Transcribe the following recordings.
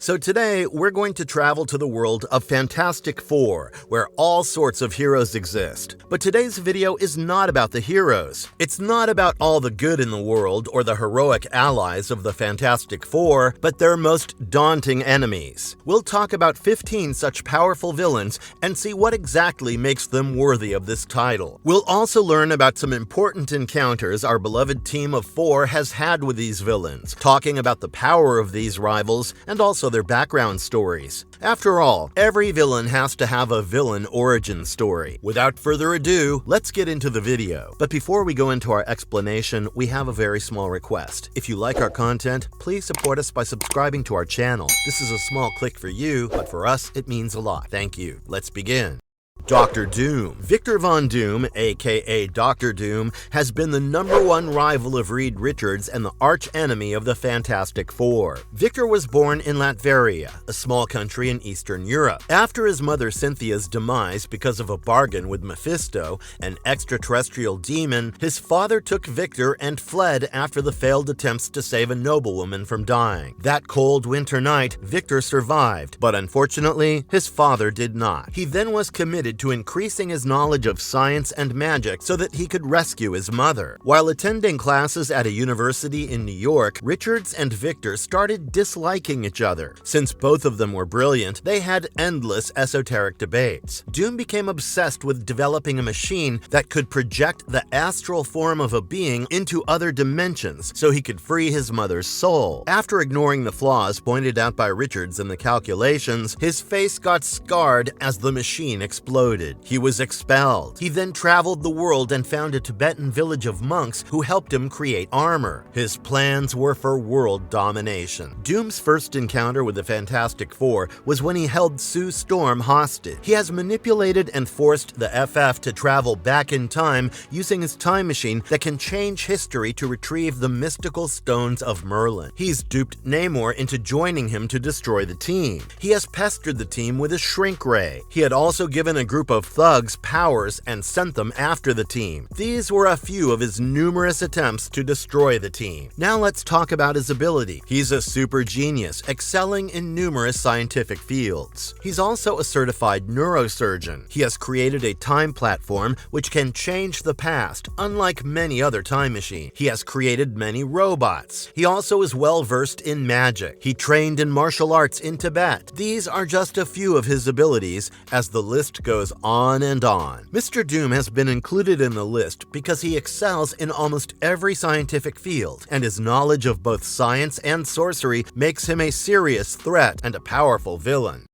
So today, we're going to travel to the world of Fantastic Four, where all sorts of heroes exist. But today's video is not about the heroes. It's not about all the good in the world or the heroic allies of the Fantastic Four, but their most daunting enemies. We'll talk about 15 such powerful villains and see what exactly makes them worthy of this title. We'll also learn about some important encounters our beloved team of four has had with these villains, talking about the power of these rivals and also their background stories. After all, every villain has to have a villain origin story. Without further ado, let's get into the video. But before we go into our explanation, we have a very small request. If you like our content, please support us by subscribing to our channel. This is a small click for you, but for us, it means a lot. Thank you. Let's begin. Dr. Doom. Victor Von Doom, aka Dr. Doom, has been the #1 rival of Reed Richards and the arch-enemy of the Fantastic Four. Victor was born in Latveria, a small country in Eastern Europe. After his mother Cynthia's demise because of a bargain with Mephisto, an extraterrestrial demon, his father took Victor and fled after the failed attempts to save a noblewoman from dying. That cold winter night, Victor survived, but unfortunately, his father did not. He then was committed to increasing his knowledge of science and magic so that he could rescue his mother. While attending classes at a university in New York, Richards and Victor started disliking each other. Since both of them were brilliant, they had endless esoteric debates. Doom became obsessed with developing a machine that could project the astral form of a being into other dimensions so he could free his mother's soul. After ignoring the flaws pointed out by Richards in the calculations, his face got scarred as the machine exploded. He was expelled. He then traveled the world and found a Tibetan village of monks who helped him create armor. His plans were for world domination. Doom's first encounter with the Fantastic Four was when he held Sue Storm hostage. He has manipulated and forced the FF to travel back in time using his time machine that can change history to retrieve the mystical stones of Merlin. He's duped Neymar into joining him to destroy the team. He has pestered the team with a shrink ray. He had also given a group of thugs powers and sent them after the team. These were a few of his numerous attempts to destroy the team. Now let's talk about his ability. He's a super genius, excelling in numerous scientific fields. He's also a certified neurosurgeon. He has created a time platform which can change the past, unlike many other time machines. He has created many robots. He also is well versed in magic. He trained in martial arts in Tibet. These are just a few of his abilities, as the list goes on and on. Mr. Doom has been included in the list because he excels in almost every scientific field, and his knowledge of both science and sorcery makes him a serious threat and a powerful villain.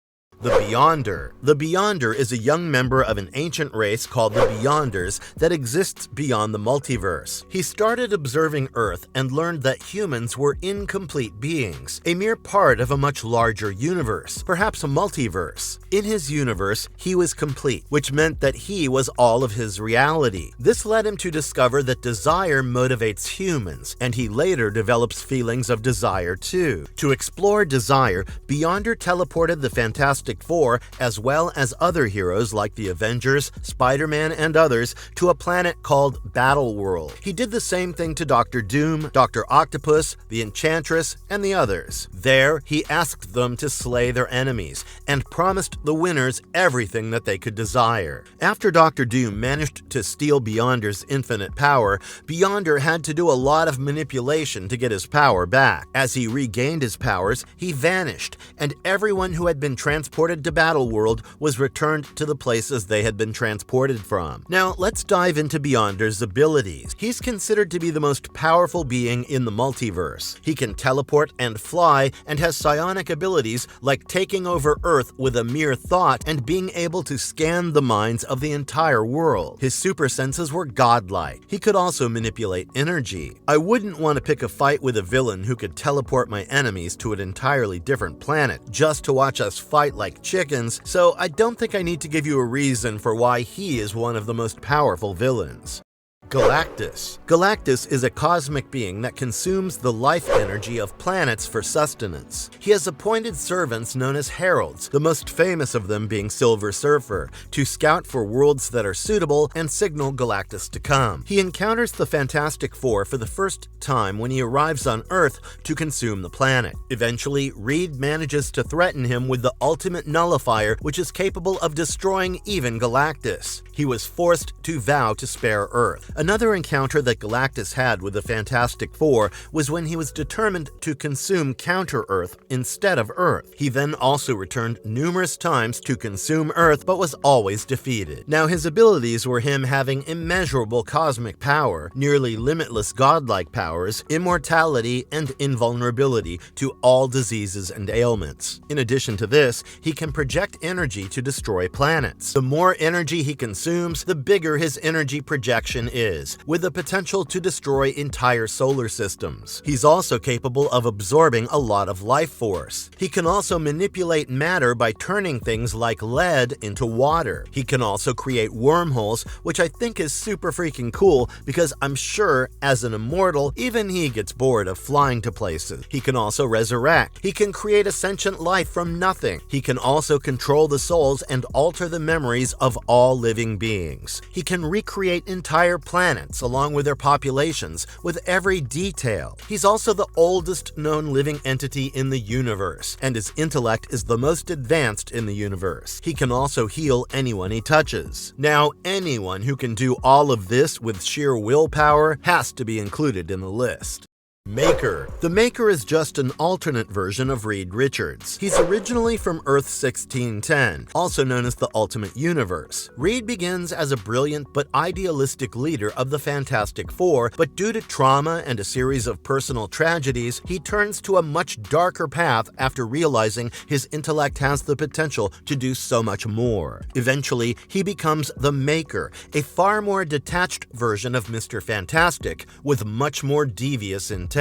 The Beyonder. The Beyonder is a young member of an ancient race called the Beyonders that exists beyond the multiverse. He started observing Earth and learned that humans were incomplete beings, a mere part of a much larger universe, perhaps a multiverse. In his universe, he was complete, which meant that he was all of his reality. This led him to discover that desire motivates humans, and he later develops feelings of desire too. To explore desire, Beyonder teleported the Fantastic Four, as well as other heroes like the Avengers, Spider-Man, and others, to a planet called Battle World. He did the same thing to Dr. Doom, Dr. Octopus, the Enchantress, and the others. There, he asked them to slay their enemies, and promised the winners everything that they could desire. After Dr. Doom managed to steal Beyonder's infinite power, Beyonder had to do a lot of manipulation to get his power back. As he regained his powers, he vanished, and everyone who had been transported to Battle World was returned to the places they had been transported from. Now, let's dive into Beyonder's abilities. He's considered to be the most powerful being in the multiverse. He can teleport and fly, and has psionic abilities like taking over Earth with a mere thought and being able to scan the minds of the entire world. His super senses were godlike. He could also manipulate energy. I wouldn't want to pick a fight with a villain who could teleport my enemies to an entirely different planet just to watch us fight like chickens, so I don't think I need to give you a reason for why he is one of the most powerful villains. Galactus. Galactus is a cosmic being that consumes the life energy of planets for sustenance. He has appointed servants known as heralds, the most famous of them being Silver Surfer, to scout for worlds that are suitable and signal Galactus to come. He encounters the Fantastic Four for the first time when he arrives on Earth to consume the planet. Eventually, Reed manages to threaten him with the ultimate nullifier, which is capable of destroying even Galactus. He was forced to vow to spare Earth. Another encounter that Galactus had with the Fantastic Four was when he was determined to consume Counter-Earth instead of Earth. He then also returned numerous times to consume Earth, but was always defeated. Now, his abilities were him having immeasurable cosmic power, nearly limitless godlike powers, immortality, and invulnerability to all diseases and ailments. In addition to this, he can project energy to destroy planets. The more energy he consumes, the bigger his energy projection is, with the potential to destroy entire solar systems. He's also capable of absorbing a lot of life force. He can also manipulate matter by turning things like lead into water. He can also create wormholes, which I think is super freaking cool because I'm sure as an immortal, even he gets bored of flying to places. He can also resurrect. He can create a sentient life from nothing. He can also control the souls and alter the memories of all living beings. He can recreate entire planets along with their populations with every detail. He's also the oldest known living entity in the universe, and his intellect is the most advanced in the universe. He can also heal anyone he touches. Now, anyone who can do all of this with sheer willpower has to be included in the list. Maker. The Maker is just an alternate version of Reed Richards. He's originally from Earth 1610, also known as the Ultimate Universe. Reed begins as a brilliant but idealistic leader of the Fantastic Four, but due to trauma and a series of personal tragedies, he turns to a much darker path after realizing his intellect has the potential to do so much more. Eventually, he becomes the Maker, a far more detached version of Mr. Fantastic, with much more devious intent.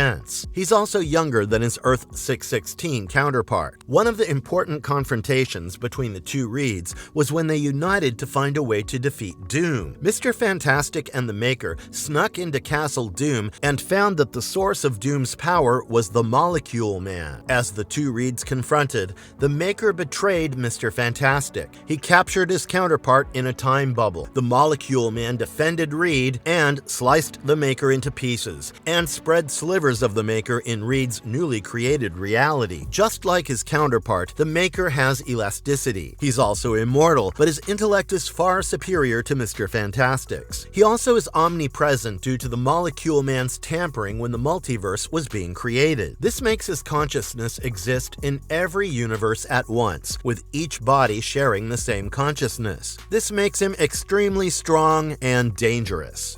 He's also younger than his Earth 616 counterpart. One of the important confrontations between the two Reeds was when they united to find a way to defeat Doom. Mr. Fantastic and the Maker snuck into Castle Doom and found that the source of Doom's power was the Molecule Man. As the two Reeds confronted, the Maker betrayed Mr. Fantastic. He captured his counterpart in a time bubble. The Molecule Man defended Reed and sliced the Maker into pieces and spread slivers of the Maker in Reed's newly created reality. Just like his counterpart, the Maker has elasticity. He's also immortal, but his intellect is far superior to Mr. Fantastic's. He also is omnipresent due to the Molecule Man's tampering when the multiverse was being created. This makes his consciousness exist in every universe at once, with each body sharing the same consciousness. This makes him extremely strong and dangerous.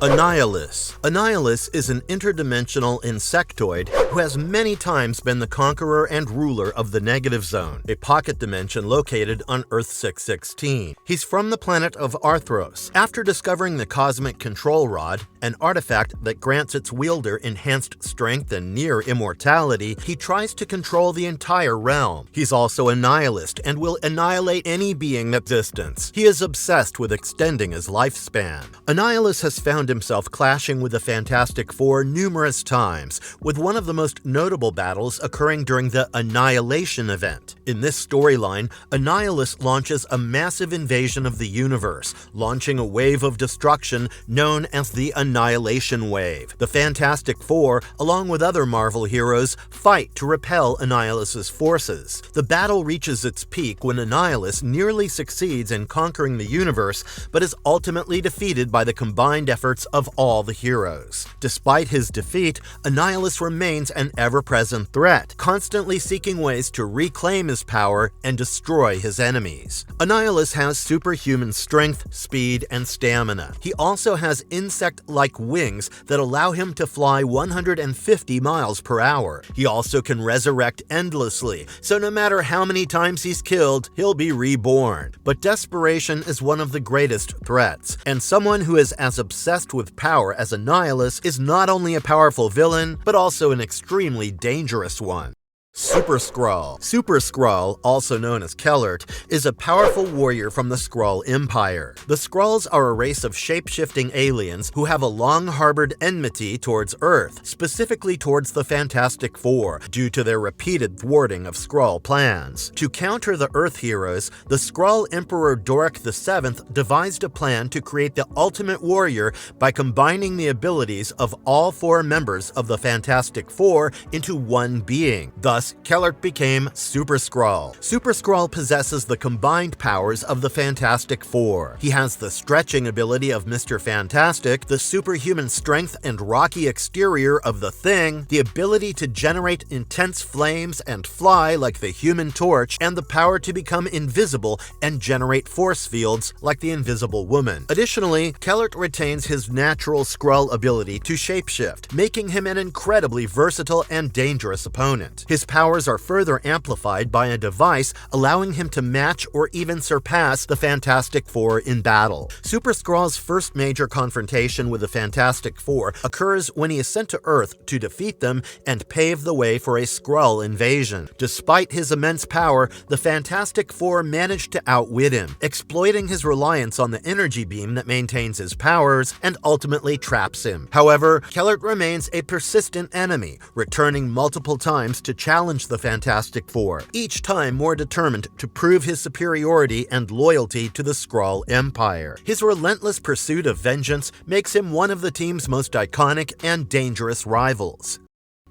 Anihilist. Anihilist is an interdimensional insectoid who has many times been the conqueror and ruler of the Negative Zone, a pocket dimension located on Earth 616. He's from the planet of Arthros. After discovering the Cosmic Control Rod, an artifact that grants its wielder enhanced strength and near immortality, he tries to control the entire realm. He's also a nihilist and will annihilate any being at distance. He is obsessed with extending his lifespan. Anihilist has found himself clashing with the Fantastic Four numerous times, with one of the most notable battles occurring during the Annihilation event. In this storyline, Anihilist launches a massive invasion of the universe, launching a wave of destruction known as the Annihilation Wave. The Fantastic Four, along with other Marvel heroes, fight to repel Annihilist's forces. The battle reaches its peak when Annihilist nearly succeeds in conquering the universe, but is ultimately defeated by the combined efforts of all the heroes. Despite his defeat, Anihilist remains an ever-present threat, constantly seeking ways to reclaim his power and destroy his enemies. Anihilist has superhuman strength, speed, and stamina. He also has insect-like wings that allow him to fly 150 miles per hour. He also can resurrect endlessly, so no matter how many times he's killed, he'll be reborn. But desperation is one of the greatest threats, and someone who is as obsessed with power as Anihilist is not only a powerful villain, but also an extremely dangerous one. SuperSCR. SuperSCR, also known as Kellert, is a powerful warrior from the Skrull Empire. The Skrulls are a race of shape-shifting aliens who have a long-harbored enmity towards Earth, specifically towards the Fantastic Four, due to their repeated thwarting of Skrull plans. To counter the Earth heroes, the Skrull Emperor Doric VII devised a plan to create the ultimate warrior by combining the abilities of all four members of the Fantastic Four into one being. Thus, Kellert became SuperSCR. SuperSCR possesses the combined powers of the Fantastic Four. He has the stretching ability of Mr. Fantastic, the superhuman strength and rocky exterior of the Thing, the ability to generate intense flames and fly like the Human Torch, and the power to become invisible and generate force fields like the Invisible Woman. Additionally, Kellert retains his natural Skrull ability to shapeshift, making him an incredibly versatile and dangerous opponent. His powers are further amplified by a device allowing him to match or even surpass the Fantastic Four in battle. SuperSCR's first major confrontation with the Fantastic Four occurs when he is sent to Earth to defeat them and pave the way for a Skrull invasion. Despite his immense power, the Fantastic Four manage to outwit him, exploiting his reliance on the energy beam that maintains his powers and ultimately traps him. However, Kellert remains a persistent enemy, returning multiple times to challenge the Fantastic Four, each time more determined to prove his superiority and loyalty to the Skrull Empire. His relentless pursuit of vengeance makes him one of the team's most iconic and dangerous rivals.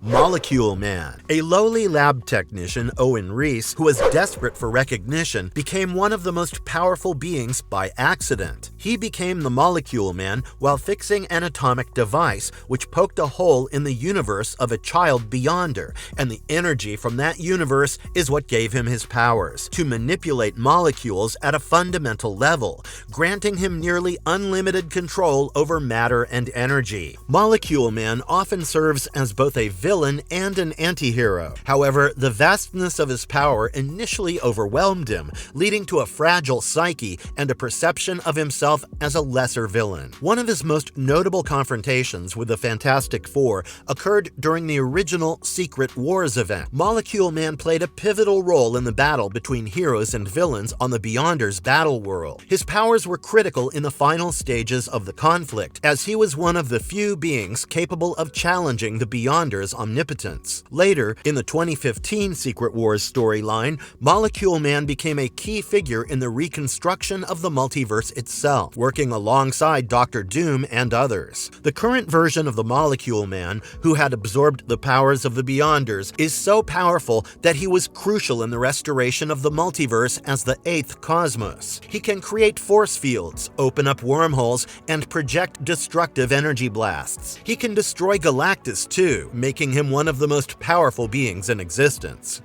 Molecule Man. A lowly lab technician, Owen Reese, who was desperate for recognition, became one of the most powerful beings by accident. He became the Molecule Man while fixing an atomic device which poked a hole in the universe of a child beyonder, and the energy from that universe is what gave him his powers to manipulate molecules at a fundamental level, granting him nearly unlimited control over matter and energy. Molecule Man often serves as both a villain and an anti-hero. However, the vastness of his power initially overwhelmed him, leading to a fragile psyche and a perception of himself as a lesser villain. One of his most notable confrontations with the Fantastic Four occurred during the original Secret Wars event. Molecule Man played a pivotal role in the battle between heroes and villains on the Beyonders battle world. His powers were critical in the final stages of the conflict, as he was one of the few beings capable of challenging the Beyonders' omnipotence. Later, in the 2015 Secret Wars storyline, Molecule Man became a key figure in the reconstruction of the multiverse itself, working alongside Dr. Doom and others. The current version of the Molecule Man, who had absorbed the powers of the Beyonders, is so powerful that he was crucial in the restoration of the multiverse as the Eighth Cosmos. He can create force fields, open up wormholes, and project destructive energy blasts. He can destroy Galactus too, making him one of the most powerful beings in existence.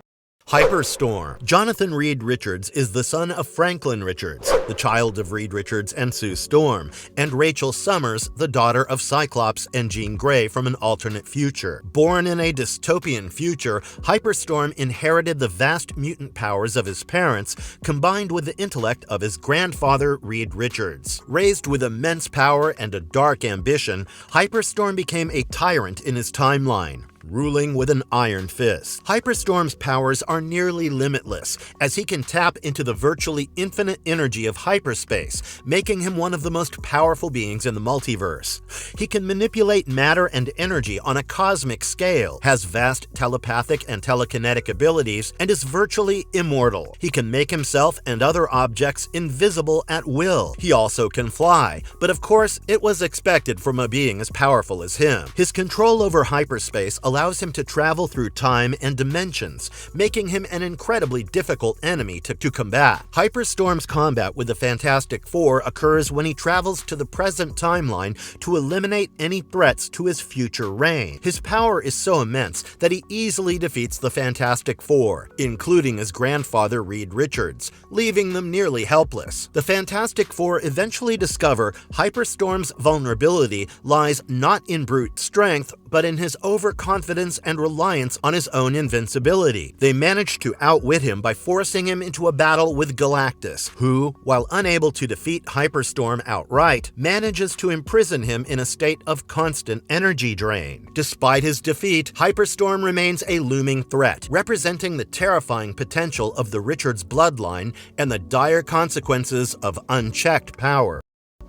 Hyperstorm. Jonathan Reed Richards is the son of Franklin Richards, the child of Reed Richards and Sue Storm, and Rachel Summers, the daughter of Cyclops and Jean Grey from an alternate future. Born in a dystopian future, Hyperstorm inherited the vast mutant powers of his parents, combined with the intellect of his grandfather, Reed Richards. Raised with immense power and a dark ambition, Hyperstorm became a tyrant in his timeline, ruling with an iron fist. Hyperstorm's powers are nearly limitless, as he can tap into the virtually infinite energy of hyperspace, making him one of the most powerful beings in the multiverse. He can manipulate matter and energy on a cosmic scale, has vast telepathic and telekinetic abilities, and is virtually immortal. He can make himself and other objects invisible at will. He also can fly, but of course, it was expected from a being as powerful as him. His control over hyperspace allows him to travel through time and dimensions, making him an incredibly difficult enemy to combat. Hyperstorm's combat with the Fantastic Four occurs when he travels to the present timeline to eliminate any threats to his future reign. His power is so immense that he easily defeats the Fantastic Four, including his grandfather Reed Richards, leaving them nearly helpless. The Fantastic Four eventually discover Hyperstorm's vulnerability lies not in brute strength, but in his overconfident confidence and reliance on his own invincibility. They manage to outwit him by forcing him into a battle with Galactus, who, while unable to defeat Hyperstorm outright, manages to imprison him in a state of constant energy drain. Despite his defeat, Hyperstorm remains a looming threat, representing the terrifying potential of the Richards bloodline and the dire consequences of unchecked power.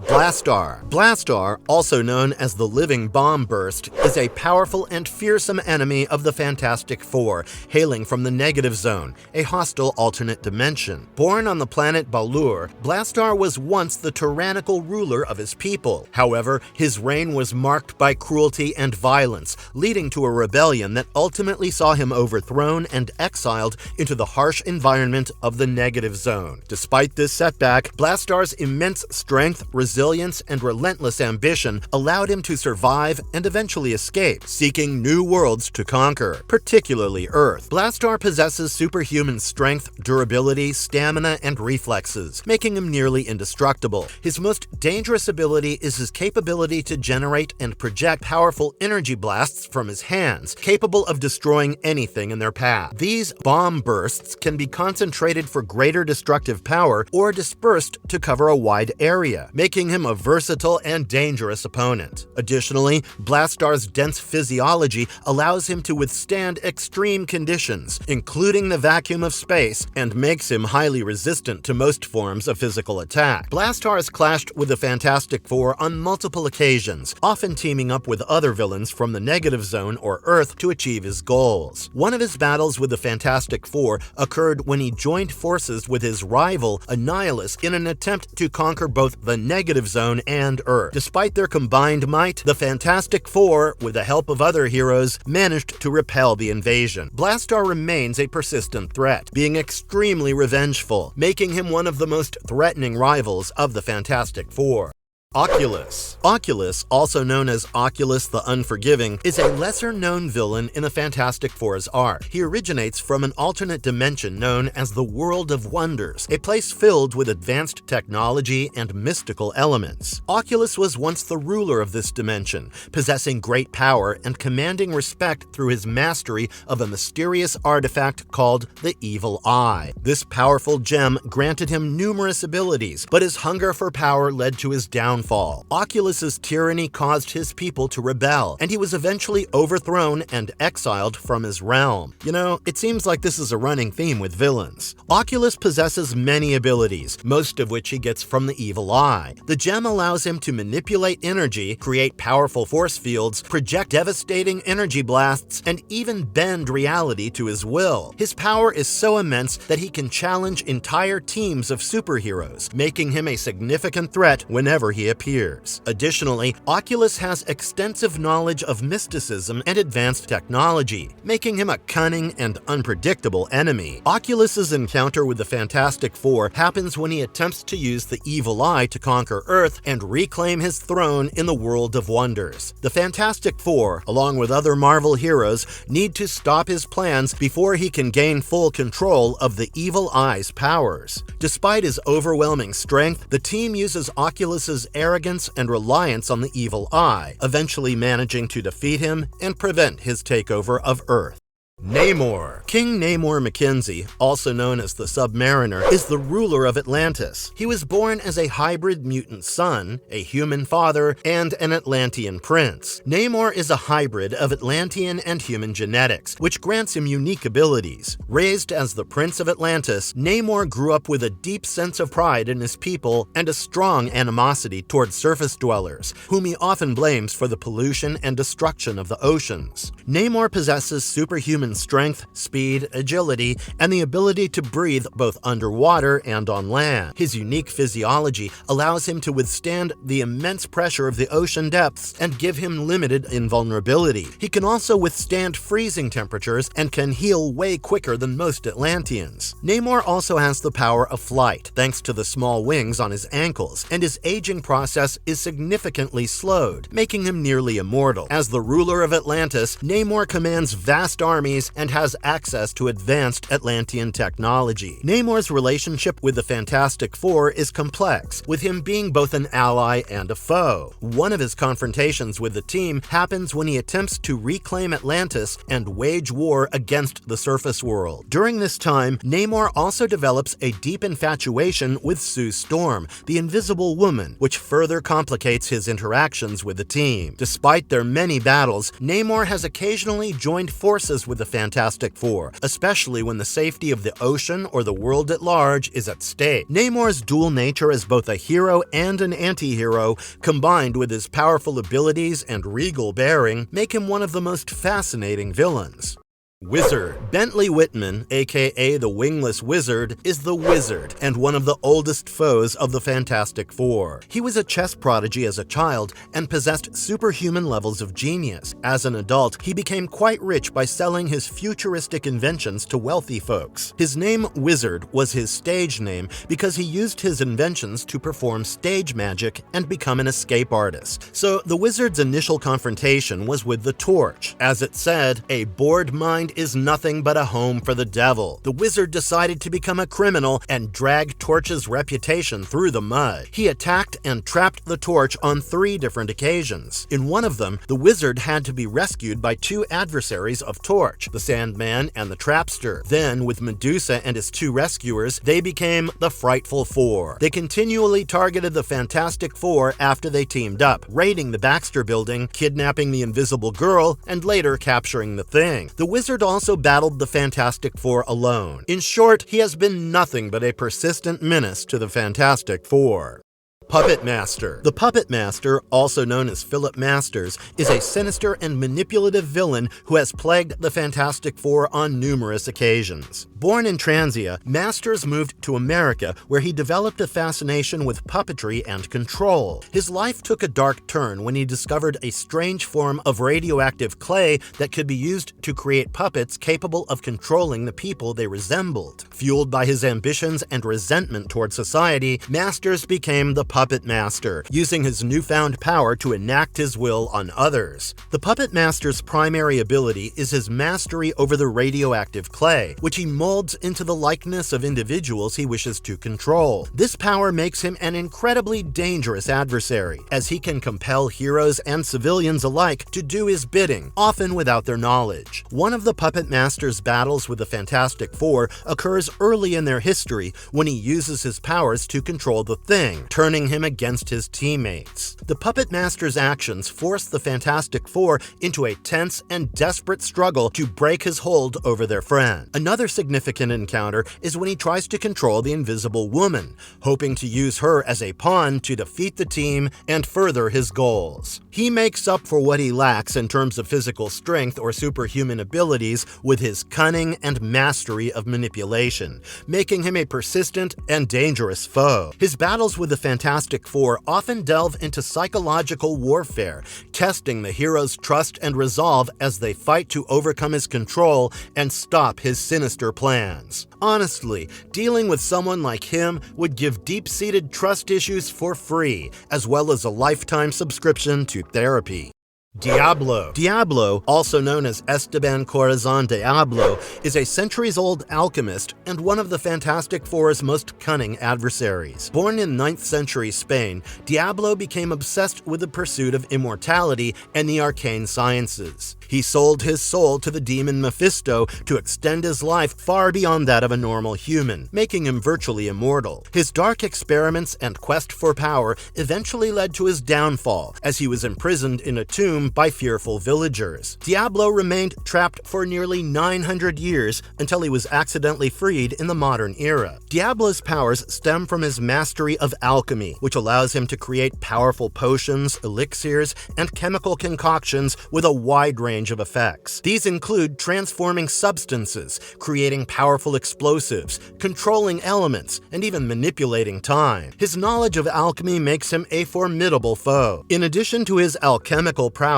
Blastar. Blastar, also known as the Living Bomb Burst, is a powerful and fearsome enemy of the Fantastic Four, hailing from the Negative Zone, a hostile alternate dimension. Born on the planet Balur, Blastar was once the tyrannical ruler of his people. However, his reign was marked by cruelty and violence, leading to a rebellion that ultimately saw him overthrown and exiled into the harsh environment of the Negative Zone. Despite this setback, Blastar's immense strength, resilience, and relentless ambition allowed him to survive and eventually escape, seeking new worlds to conquer, particularly Earth. Blastar possesses superhuman strength, durability, stamina, and reflexes, making him nearly indestructible. His most dangerous ability is his capability to generate and project powerful energy blasts from his hands, capable of destroying anything in their path. These bomb bursts can be concentrated for greater destructive power or dispersed to cover a wide area, making him a versatile and dangerous opponent. Additionally, Blastar's dense physiology allows him to withstand extreme conditions, including the vacuum of space, and makes him highly resistant to most forms of physical attack. Blastar has clashed with the Fantastic Four on multiple occasions, often teaming up with other villains from the Negative Zone or Earth to achieve his goals. One of his battles with the Fantastic Four occurred when he joined forces with his rival, Anihilist, in an attempt to conquer both the Negative Zone and Earth. Despite their combined might, the Fantastic Four, with the help of other heroes, managed to repel the invasion. Blastar remains a persistent threat, being extremely revengeful, making him one of the most threatening rivals of the Fantastic Four. Oculus. Oculus, also known as Oculus the Unforgiving, is a lesser-known villain in the Fantastic Four's arc. He originates from an alternate dimension known as the World of Wonders, a place filled with advanced technology and mystical elements. Oculus was once the ruler of this dimension, possessing great power and commanding respect through his mastery of a mysterious artifact called the Evil Eye. This powerful gem granted him numerous abilities, but his hunger for power led to his downfall. Oculus's tyranny caused his people to rebel, and he was eventually overthrown and exiled from his realm. You know, it seems like this is a running theme with villains. Oculus possesses many abilities, most of which he gets from the Evil Eye. The gem allows him to manipulate energy, create powerful force fields, project devastating energy blasts, and even bend reality to his will. His power is so immense that he can challenge entire teams of superheroes, making him a significant threat whenever he appears. Additionally, Oculus has extensive knowledge of mysticism and advanced technology, making him a cunning and unpredictable enemy. Oculus's encounter with the Fantastic Four happens when he attempts to use the Evil Eye to conquer Earth and reclaim his throne in the World of Wonders. The Fantastic Four, along with other Marvel heroes, need to stop his plans before he can gain full control of the Evil Eye's powers. Despite his overwhelming strength, the team uses Oculus's arrogance and reliance on the Evil Eye, eventually managing to defeat him and prevent his takeover of Earth. Neymar. King Neymar Mackenzie, also known as the Submariner, is the ruler of Atlantis. He was born as a hybrid mutant son, a human father, and an Atlantean prince. Neymar is a hybrid of Atlantean and human genetics, which grants him unique abilities. Raised as the Prince of Atlantis, Neymar grew up with a deep sense of pride in his people and a strong animosity toward surface dwellers, whom he often blames for the pollution and destruction of the oceans. Neymar possesses superhuman strength, speed, agility, and the ability to breathe both underwater and on land. His unique physiology allows him to withstand the immense pressure of the ocean depths and give him limited invulnerability. He can also withstand freezing temperatures and can heal way quicker than most Atlanteans. Neymar also has the power of flight, thanks to the small wings on his ankles, and his aging process is significantly slowed, making him nearly immortal. As the ruler of Atlantis, Neymar commands vast armies enemies and has access to advanced Atlantean technology. Neymar relationship with the Fantastic Four is complex, with him being both an ally and a foe. One of his confrontations with the team happens when he attempts to reclaim Atlantis and wage war against the surface world. During this time, Neymar also develops a deep infatuation with Sue Storm, the Invisible Woman, which further complicates his interactions with the team. Despite their many battles, Neymar has occasionally joined forces with the Fantastic Four, especially when the safety of the ocean or the world at large is at stake. Neymar's dual nature as both a hero and an anti-hero, combined with his powerful abilities and regal bearing, make him one of the most fascinating villains. Wizard. Bentley Whitman, aka the Wingless Wizard, is the Wizard and one of the oldest foes of the Fantastic Four. He was a chess prodigy as a child and possessed superhuman levels of genius. As an adult, he became quite rich by selling his futuristic inventions to wealthy folks. His name Wizard was his stage name because he used his inventions to perform stage magic and become an escape artist. So the Wizard's initial confrontation was with the Torch. As it said, "A bored mind is nothing but a home for the devil." The Wizard decided to become a criminal and drag Torch's reputation through the mud. He attacked and trapped the Torch on 3 different occasions. In one of them, the Wizard had to be rescued by 2 adversaries of Torch, the Sandman and the Trapster. Then, with Medusa and his 2 rescuers, they became the Frightful Four. They continually targeted the Fantastic Four after they teamed up, raiding the Baxter Building, kidnapping the Invisible Girl, and later capturing the Thing. The Wizard also battled the Fantastic Four alone. In short, he has been nothing but a persistent menace to the Fantastic Four. Puppet Master. The Puppet Master, also known as Philip Masters, is a sinister and manipulative villain who has plagued the Fantastic Four on numerous occasions. Born in Transia, Masters moved to America, where he developed a fascination with puppetry and control. His life took a dark turn when he discovered a strange form of radioactive clay that could be used to create puppets capable of controlling the people they resembled. Fueled by his ambitions and resentment toward society, Masters became the Puppet Master, using his newfound power to enact his will on others. The Puppet Master's primary ability is his mastery over the radioactive clay, which he molds into the likeness of individuals he wishes to control. This power makes him an incredibly dangerous adversary, as he can compel heroes and civilians alike to do his bidding, often without their knowledge. One of the Puppet Master's battles with the Fantastic Four occurs early in their history when he uses his powers to control the Thing, turning him against his teammates. The Puppet Master's actions force the Fantastic Four into a tense and desperate struggle to break his hold over their friend. Another significant encounter is when he tries to control the Invisible Woman, hoping to use her as a pawn to defeat the team and further his goals. He makes up for what he lacks in terms of physical strength or superhuman abilities with his cunning and mastery of manipulation, making him a persistent and dangerous foe. His battles with the Fantastic Four often delve into psychological warfare, testing the hero's trust and resolve as they fight to overcome his control and stop his sinister plans. Honestly, dealing with someone like him would give deep-seated trust issues for free, as well as a lifetime subscription to therapy. Diablo. Diablo, also known as Esteban Corazon Diablo, is a centuries-old alchemist and one of the Fantastic Four's most cunning adversaries. Born in 9th century Spain, Diablo became obsessed with the pursuit of immortality and the arcane sciences. He sold his soul to the demon Mephisto to extend his life far beyond that of a normal human, making him virtually immortal. His dark experiments and quest for power eventually led to his downfall, as he was imprisoned in a tomb by fearful villagers. Diablo remained trapped for nearly 900 years until he was accidentally freed in the modern era. Diablo's powers stem from his mastery of alchemy, which allows him to create powerful potions, elixirs, and chemical concoctions with a wide range of effects. These include transforming substances, creating powerful explosives, controlling elements, and even manipulating time. His knowledge of alchemy makes him a formidable foe. In addition to his alchemical prowess,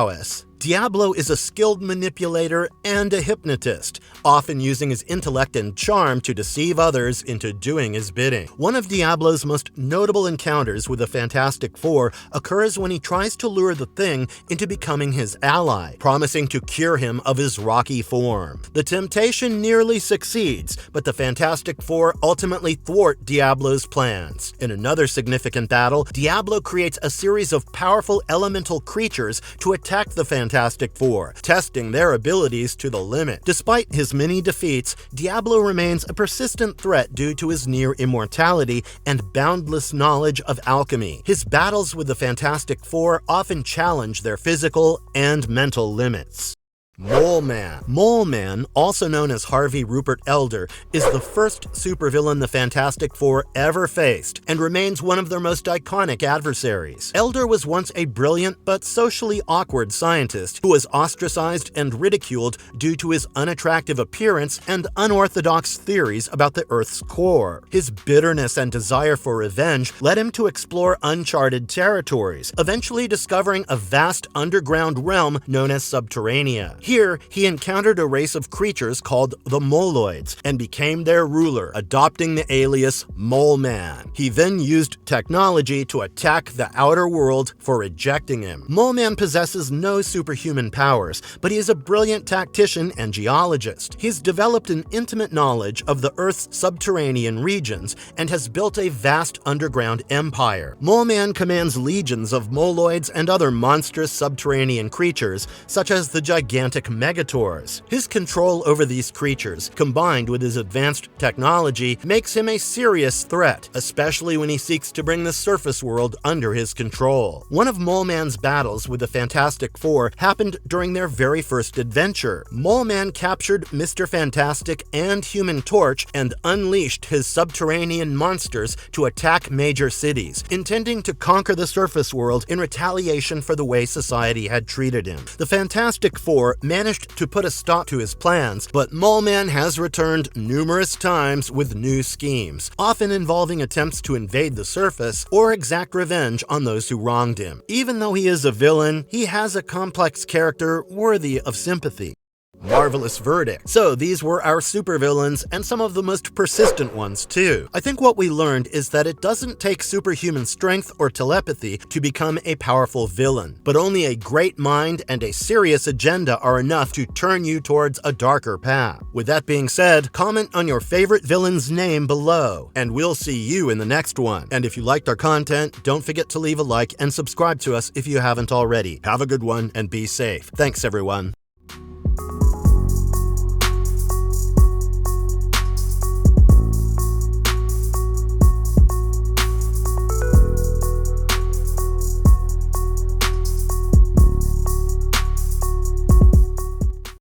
Diablo is a skilled manipulator and a hypnotist, often using his intellect and charm to deceive others into doing his bidding. One of Diablo's most notable encounters with the Fantastic Four occurs when he tries to lure the Thing into becoming his ally, promising to cure him of his rocky form. The temptation nearly succeeds, but the Fantastic Four ultimately thwart Diablo's plans. In another significant battle, Diablo creates a series of powerful elemental creatures to attack the Fantastic Four, testing their abilities to the limit. Despite his many defeats, Diablo remains a persistent threat due to his near immortality and boundless knowledge of alchemy. His battles with the Fantastic Four often challenge their physical and mental limits. MMan. MMan, also known as Harvey Rupert Elder, is the first supervillain the Fantastic Four ever faced, and remains one of their most iconic adversaries. Elder was once a brilliant but socially awkward scientist who was ostracized and ridiculed due to his unattractive appearance and unorthodox theories about the Earth's core. His bitterness and desire for revenge led him to explore uncharted territories, eventually discovering a vast underground realm known as Subterranea. Here, he encountered a race of creatures called the Moloids and became their ruler, adopting the alias MMan. He then used technology to attack the outer world for rejecting him. MMan possesses no superhuman powers, but he is a brilliant tactician and geologist. He's developed an intimate knowledge of the Earth's subterranean regions and has built a vast underground empire. MMan commands legions of Moloids and other monstrous subterranean creatures, such as the gigantic Megators. His control over these creatures, combined with his advanced technology, makes him a serious threat, especially when he seeks to bring the surface world under his control. One of MMan's battles with the Fantastic Four happened during their very first adventure. MMan captured Mr. Fantastic and Human Torch and unleashed his subterranean monsters to attack major cities, intending to conquer the surface world in retaliation for the way society had treated him. The Fantastic Four managed to put a stop to his plans, but MMan has returned numerous times with new schemes, often involving attempts to invade the surface or exact revenge on those who wronged him. Even though he is a villain, he has a complex character worthy of sympathy. Marvelous verdict. So these were our supervillains, and some of the most persistent ones too. I think what we learned is that it doesn't take superhuman strength or telepathy to become a powerful villain, but only a great mind and a serious agenda are enough to turn you towards a darker path. With that being said, comment on your favorite villain's name below, and we'll see you in the next one. And if you liked our content, don't forget to leave a like and subscribe to us if you haven't already. Have a good one and be safe. Thanks everyone.